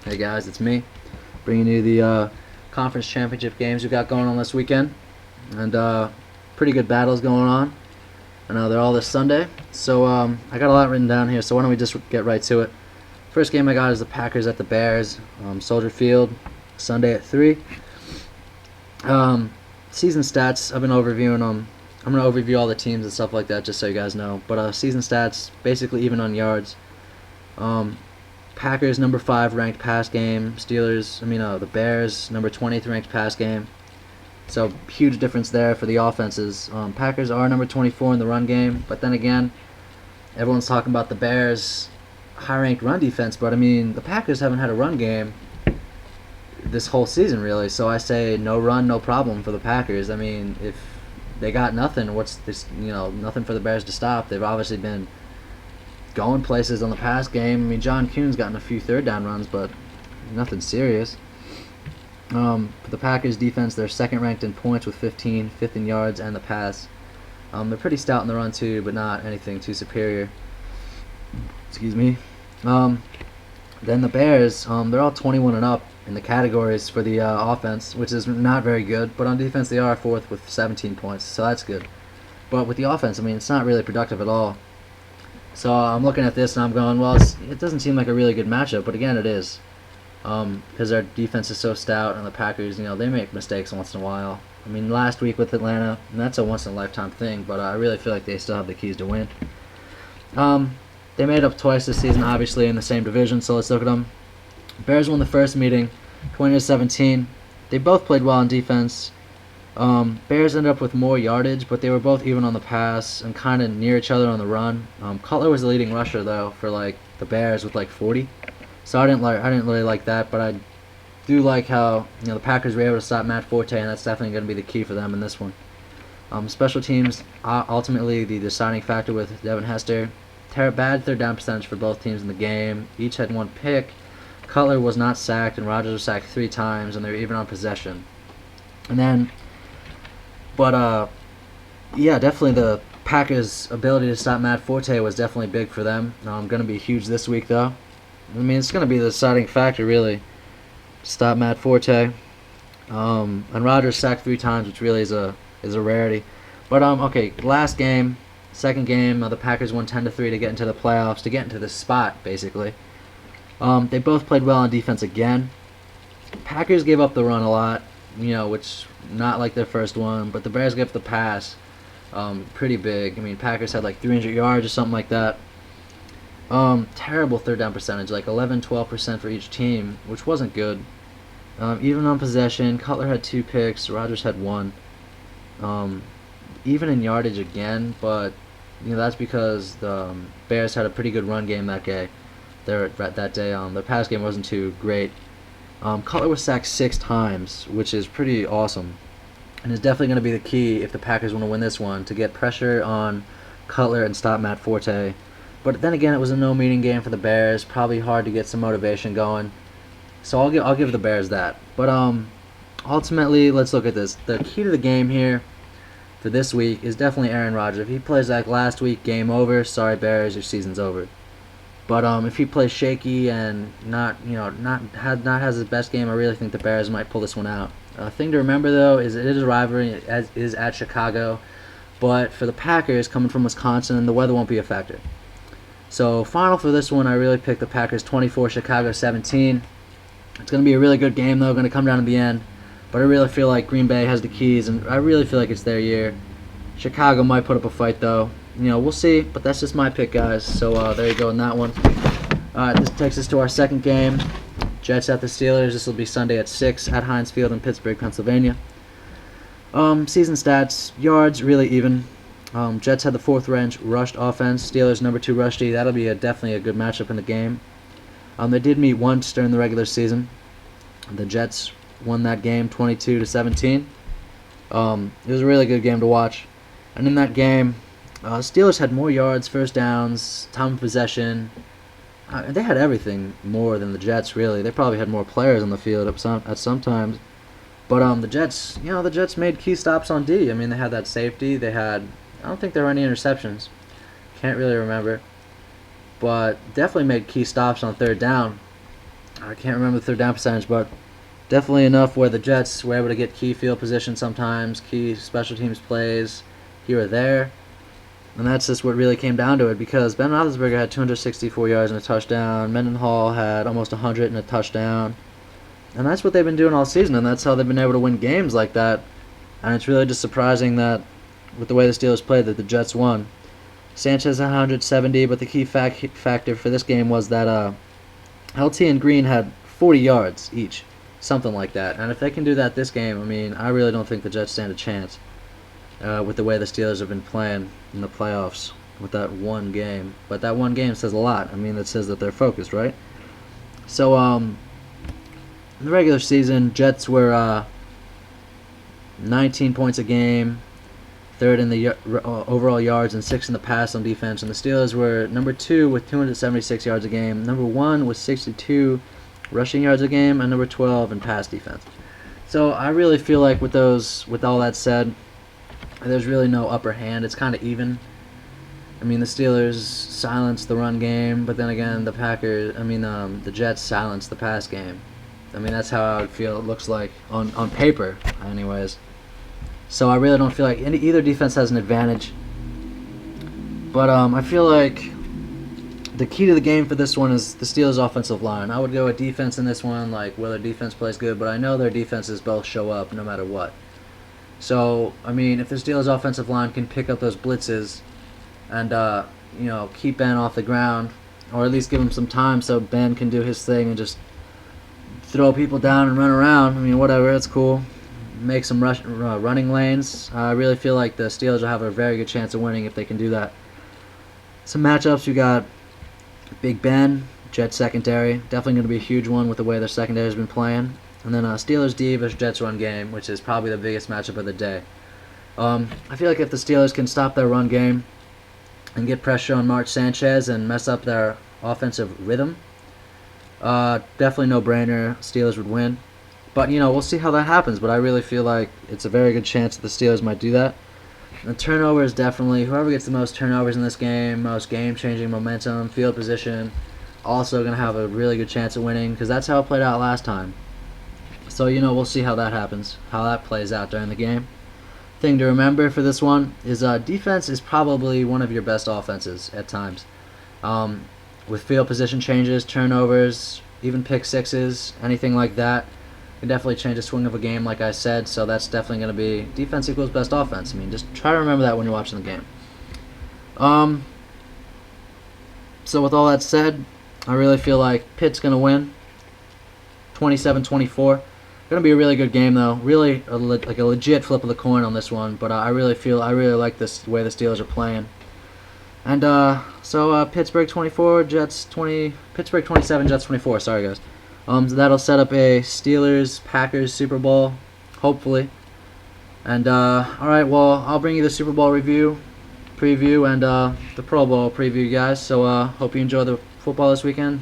Hey guys, it's me, bringing you the conference championship games we got going on this weekend, and pretty good battles going on. I know they're all this Sunday, so I got a lot written down here. So why don't we just get right to it? First game I got is the Packers at the Bears, Soldier Field, Sunday at 3. Season stats, I've been overviewing them. I'm gonna overview all the teams and stuff like that, just so you guys know. But season stats, basically even on yards. Packers number 5 ranked pass game. The Bears number 20th ranked pass game. So huge difference there for the offenses. Packers are number 24 in the run game, but then again, everyone's talking about the Bears' high-ranked run defense. But I mean, the Packers haven't had a run game this whole season really. So I say no run, no problem for the Packers. I mean, if they got nothing, what's this? Nothing for the Bears to stop. They've obviously been going places on the pass game. I mean, John Kuhn's gotten a few third down runs, but nothing serious. For the Packers defense, they're second ranked in points with 15, fifth in yards and the pass. They're pretty stout in the run too, but not anything too superior. Excuse me. Then the Bears, they're all 21 and up in the categories for the offense, which is not very good. But on defense, they are fourth with 17 points, so that's good. But with the offense, I mean, it's not really productive at all. So I'm looking at this and I'm going, well, it doesn't seem like a really good matchup, but again, it is. Because their defense is so stout, and the Packers, they make mistakes once in a while. I mean, last week with Atlanta, and that's a once-in-a-lifetime thing, but I really feel like they still have the keys to win. They made up twice this season, obviously, in the same division, so let's look at them. Bears won the first meeting, 20-17. They both played well on defense. Bears ended up with more yardage, but they were both even on the pass and kind of near each other on the run. Cutler was the leading rusher though for the Bears with 40. So I didn't really like that, but I do like how the Packers were able to stop Matt Forte, and that's definitely going to be the key for them in this one. Special teams, ultimately the deciding factor with Devin Hester. Bad third down percentage for both teams in the game. Each had one pick. Cutler was not sacked, and Rodgers was sacked 3 times, and they were even on possession. And then, definitely the Packers' ability to stop Matt Forte was definitely big for them. Going to be huge this week, though. I mean, it's going to be the deciding factor, really. Stop Matt Forte. And Rodgers sacked 3 times, which really is a rarity. But okay, last game, second game, the Packers won 10-3 to get into the playoffs, to get into this spot, basically. They both played well on defense again. Packers gave up the run a lot, which not like their first one, but the Bears gave up the pass pretty big. I mean, Packers had 300 yards or something like that. Terrible third down percentage, 11-12% for each team, which wasn't good. Even on possession, Cutler had 2 picks, Rodgers had 1. Even in yardage again, but that's because the Bears had a pretty good run game that day. Their pass game wasn't too great. Cutler was sacked 6 times, which is pretty awesome, and is definitely going to be the key if the Packers want to win this one, to get pressure on Cutler and stop Matt Forte. But then again, it was a no-meaning game for the Bears. Probably hard to get some motivation going. So I'll give the Bears that. But ultimately, let's look at this. The key to the game here for this week is definitely Aaron Rodgers. If he plays like last week, game over. Sorry, Bears, your season's over. But if he plays shaky and not has his best game, I really think the Bears might pull this one out. Thing to remember though is it is a rivalry. It is at Chicago, but for the Packers coming from Wisconsin, the weather won't be a factor. So final for this one, I really picked the Packers 24, Chicago 17. It's going to be a really good game though, going to come down to the end. But I really feel like Green Bay has the keys, and I really feel like it's their year. Chicago might put up a fight though. We'll see, but that's just my pick, guys. So there you go in that one. Alright, this takes us to our second game. Jets at the Steelers. This will be Sunday at 6 at Heinz Field in Pittsburgh, Pennsylvania. Season stats, yards, really even. Jets had the 4th ranked rushed offense. Steelers number 2 rushy. That'll be definitely a good matchup in the game. They did meet once during the regular season. The Jets won that game 22-17. It was a really good game to watch. And in that game, Steelers had more yards, first downs, time of possession. They had everything more than the Jets, really. They probably had more players on the field at some times. But the Jets made key stops on D. I mean, they had that safety. I don't think there were any interceptions. Can't really remember. But definitely made key stops on third down. I can't remember the third down percentage, but definitely enough where the Jets were able to get key field position sometimes, key special teams plays here or there. And that's just what really came down to it, because Ben Roethlisberger had 264 yards and a touchdown. Mendenhall had almost 100 and a touchdown. And that's what they've been doing all season, and that's how they've been able to win games like that. And it's really just surprising that with the way the Steelers played that the Jets won. Sanchez had 170, but the key factor for this game was that LT and Green had 40 yards each, something like that. And if they can do that this game, I mean, I really don't think the Jets stand a chance with the way the Steelers have been playing in the playoffs with that one game. But that one game says a lot. I mean, it says that they're focused, right? So, in the regular season, Jets were 19 points a game, third in the overall yards, and sixth in the pass on defense. And the Steelers were number 2 with 276 yards a game, number 1 with 62 rushing yards a game, and number 12 in pass defense. So I really feel like with all that said, there's really no upper hand. It's kind of even. I mean, the Steelers silenced the run game, but then again, the Jets silenced the pass game. I mean, that's how I would feel it looks like on paper, anyways. So I really don't feel like either defense has an advantage. But I feel like the key to the game for this one is the Steelers' offensive line. I would go with defense in this one, like whether defense plays good, but I know their defenses both show up no matter what. So, I mean, if the Steelers' offensive line can pick up those blitzes and, keep Ben off the ground, or at least give him some time so Ben can do his thing and just throw people down and run around. I mean, whatever, it's cool. Make some running lanes. I really feel like the Steelers will have a very good chance of winning if they can do that. Some matchups, you got Big Ben, Jets secondary. Definitely going to be a huge one with the way their secondary has been playing. And then Steelers D versus Jets run game, which is probably the biggest matchup of the day. I feel like if the Steelers can stop their run game and get pressure on Mark Sanchez and mess up their offensive rhythm, definitely no-brainer. Steelers would win. But, we'll see how that happens. But I really feel like it's a very good chance that the Steelers might do that. And turnovers, definitely. Whoever gets the most turnovers in this game, most game-changing momentum, field position, also going to have a really good chance of winning, because that's how it played out last time. So, we'll see how that happens, how that plays out during the game. Thing to remember for this one is defense is probably one of your best offenses at times. With field position changes, turnovers, even pick sixes, anything like that, can definitely change the swing of a game, like I said. So that's definitely going to be defense equals best offense. I mean, just try to remember that when you're watching the game. So with all that said, I really feel like Pitt's going to win 27-24. Going to be a really good game, though. Really, like a legit flip of the coin on this one. But I really like this the way the Steelers are playing. And so Pittsburgh 24, Jets 20. Pittsburgh 27, Jets 24. Sorry, guys. So that'll set up a Steelers-Packers Super Bowl, hopefully. And all right, well, I'll bring you the Super Bowl preview, and the Pro Bowl preview, guys. So hope you enjoy the football this weekend.